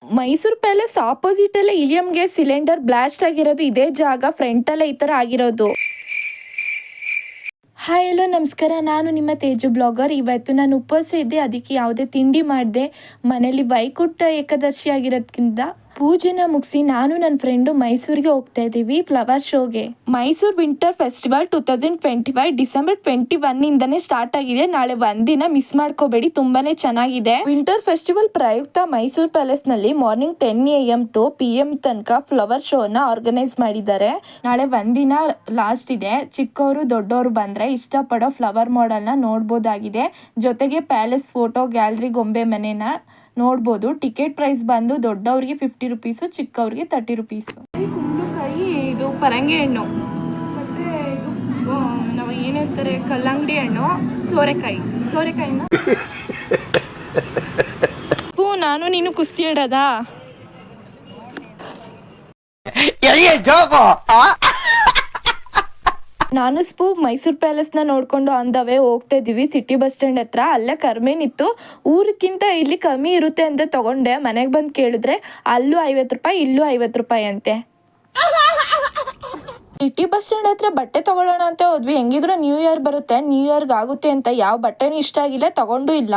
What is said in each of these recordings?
Mysuru palace opposite ಅಲ್ಲೇ ಇಲಿಯಂಗೆ cylinder blast ಆಗಿರೋದು ಇದೇ ಜಾಗ, ಫ್ರಂಟ್ ಅಲ್ಲೇ ಈ ತರ ಆಗಿರೋದು. ಹಾಯ್ ಹಲೋ ನಮಸ್ಕಾರ, ನಾನು ನಿಮ್ಮ ತೇಜು ಬ್ಲಾಗರ್. ಇವತ್ತು ನಾನು ಉಪವಾಸ ಇದ್ದೆ, ಅದಕ್ಕೆ ಯಾವುದೇ ತಿಂಡಿ ಮಾಡಿದೆ. ಮನೇಲಿ ವೈಕುಂಠ ಏಕಾದಶಿ ಆಗಿರೋದ್ಕಿಂತ ಪೂಜೆನ ಮುಗಿಸಿ ನಾನು ನನ್ನ ಫ್ರೆಂಡು ಮೈಸೂರಿಗೆ ಹೋಗ್ತಾ ಇದ್ದೀವಿ ಫ್ಲವರ್ ಶೋಗೆ. Mysuru winter festival 2025 December 21 start ಆಗಿದೆ. ನಾಳೆ ಒಂದಿನ ಮಿಸ್ ಮಾಡ್ಕೋಬೇಡಿ, ತುಂಬಾನೇ ಚೆನ್ನಾಗಿದೆ. ವಿಂಟರ್ ಫೆಸ್ಟಿವಲ್ ಪ್ರಯುಕ್ತ ಮೈಸೂರು ಪ್ಯಾಲೇಸ್ ನಲ್ಲಿ ಮಾರ್ನಿಂಗ್ 10 AM to PM ತನಕ ಫ್ಲವರ್ ಶೋನ ಆರ್ಗನೈಸ್ ಮಾಡಿದ್ದಾರೆ. ನಾಳೆ ಒಂದಿನ ಲಾಸ್ಟ್ ಇದೆ. ಚಿಕ್ಕವರು ದೊಡ್ಡವರು ಬಂದ್ರೆ ಇಷ್ಟಪಡೋ ಫ್ಲವರ್ ಮಾಡೆಲ್ ನ ನೋಡ್ಬೋದಾಗಿದೆ. ಜೊತೆಗೆ ಪ್ಯಾಲೇಸ್ ಫೋಟೋ ಗ್ಯಾಲರಿ, ಗೊಂಬೆ ಮನೆನ ನೋಡ್ಬೋದು. ಟಿಕೆಟ್ ಪ್ರೈಸ್ ಬಂದು ದೊಡ್ಡವರಿಗೆ 50 ರುಪೀಸು, ಚಿಕ್ಕವರಿಗೆ 30 ರುಪೀಸು. ಕುಂಬಳಕಾಯಿ, ಇದು ಪರಂಗಿ ಹಣ್ಣು, ಮತ್ತೆ ಇದು ನಾವು ಏನು ಹೇಳ್ತಾರೆ ಕಲ್ಲಂಗಡಿ ಹಣ್ಣು, ಸೋರೆಕಾಯಿನ ನಾನು ನೀನು ಕುಸ್ತಿ ಆಡೋದಾ? ನಾನು ಸ್ಪೂ ಮೈಸೂರು ಪ್ಯಾಲೇಸ್ನ ನೋಡ್ಕೊಂಡು ಆನ್ ದ ವೇ ಹೋಗ್ತಾ ಇದೀವಿ ಸಿಟಿ ಬಸ್ ಸ್ಟ್ಯಾಂಡ್ ಹತ್ರ. ಅಲ್ಲೇ ಕರ್ಮೇನಿತ್ತು, ಊರಕ್ಕಿಂತ ಇಲ್ಲಿ ಕಮ್ಮಿ ಇರುತ್ತೆ ಅಂತ ತಗೊಂಡೆ. ಮನೆಗೆ ಬಂದು ಕೇಳಿದ್ರೆ ಅಲ್ಲೂ 50 ರೂಪಾಯಿ, ಇಲ್ಲೂ 50 ರೂಪಾಯಿ ಅಂತೆ. ಸಿಟಿ ಬಸ್ ಸ್ಟ್ಯಾಂಡ್ ಹತ್ರ ಬಟ್ಟೆ ತಗೊಳ್ಳೋಣ ಅಂತ ಹೋದ್ವಿ. ಹೆಂಗಿದ್ರು ನ್ಯೂ ಇಯರ್ ಬರುತ್ತೆ, ನ್ಯೂ ಇಯರ್ಗೆ ಆಗುತ್ತೆ ಅಂತ ಯಾವ ಬಟ್ಟೆನೂ ಇಷ್ಟ ಆಗಿಲ್ಲ, ತಗೊಂಡು ಇಲ್ಲ.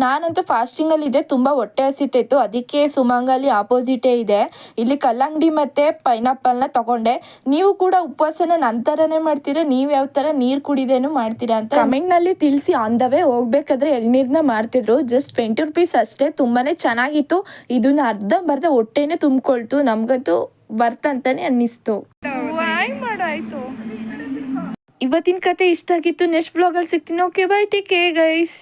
ನಾನಂತೂ ಫಾಸ್ಟಿಂಗ್ ಅಲ್ಲಿ ಇದೆ, ತುಂಬಾ ಹೊಟ್ಟೆ ಹಸಿತಿತ್ತು. ಅದಕ್ಕೆ ಸುಮಂಗಲಿ ಆಪೋಸಿಟೇ ಇದೆ, ಇಲ್ಲಿ ಕಲ್ಲಂಗಡಿ ಮತ್ತೆ ಪೈನಾಪಲ್ನ ತಗೊಂಡೆ. ನೀವು ಕೂಡ ಉಪವಾಸನ ನಂತರನೇ ಮಾಡ್ತೀರಾ? ನೀವು ಯಾವ ತರ ನೀರು ಕುಡಿದೇನು ಮಾಡ್ತೀರಾ ಅಂತ ಕಮೆಂಟ್ ನಲ್ಲಿ ತಿಳಿಸಿ. ಆನ್ ದ ವೇ ಹೋಗ್ಬೇಕಾದ್ರೆ ಎಳ್ನೀರ್ನ ಮಾಡ್ತಿದ್ರು, ಜಸ್ಟ್ 20 ರುಪೀಸ್ ಅಷ್ಟೇ. ತುಂಬಾನೇ ಚೆನ್ನಾಗಿತ್ತು. ಇದನ್ನ ಅರ್ಧಂಬರ್ಧ ಹೊಟ್ಟೆನೆ ತುಂಬಿಕೊಳ್ತು. ನಮ್ಗಂತೂ ಬರ್ತ್ ಅಂತಾನೆ ಅನ್ನಿಸ್ತು. ಇವತ್ತಿನ ಕತೆ ಇಷ್ಟ ಆಗಿತ್ತು. ನೆಕ್ಸ್ಟ್ ವ್ಲಾಗಲ್ಲಿ ಸಿಗ್ತೀನಿ. Okay, by, take care guys.